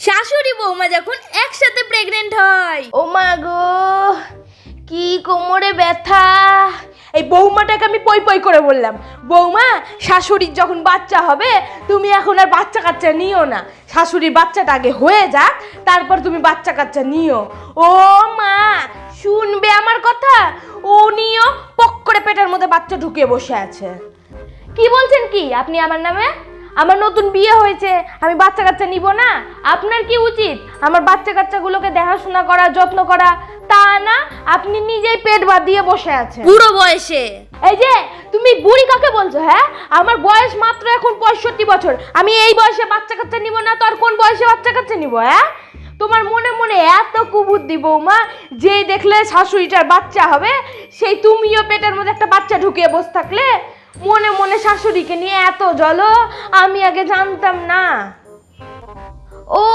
শাশুড়ি বৌমা যখন একসাথে প্রেগনেন্ট হয়। ও মা গো, কি কোমরে ব্যথা। এই বৌমাটাকে আমি পই পই করে বললাম, বৌমা শাশুড়ির যখন বাচ্চা হবে তুমি এখন আর বাচ্চা কাচ্চা নিও না, শাশুড়ির বাচ্চাটা আগে হয়ে যাক, তারপর তুমি বাচ্চা কাচ্চা নিও। ও মা, শুনবে আমার কথা? উনিও পক করে পেটের মধ্যে বাচ্চা ঢুকিয়ে বসে আছে। কি বলছেন কি আপনি আমার নামে? আমার নতুন বিয়ে হয়েছে, আমি বাচ্চা কাচ্চা নিব না? আপনার কি উচিত আমার বাচ্চা কাচ্চাগুলোকে দেখাশোনা করা, যত্ন করা? তা না, আপনি নিজেই পেট বাঁধিয়ে বসে আছেন বুড়ো বয়সে। এই যে তুমি বুড়ি কাকে বলছো? হ্যাঁ, আমার বয়স মাত্র এখন 65 বছর। আমি এই বয়সে বাচ্চা কাচ্চা নিব না তো আর কোন বয়সে বাচ্চা কাচ্চা নিব? হ্যাঁ, তোমার মনে মনে এত কুবুদ্ধি বৌমা, যেই দেখলে শাশুড়িটার বাচ্চা হবে সেই তুমিও পেটের মধ্যে একটা বাচ্চা ঢুকিয়ে বসে থাকলে, মনে মনে শাশুড়িকে নিয়ে এত জ্বলো, আমি আগে জানতাম না। ও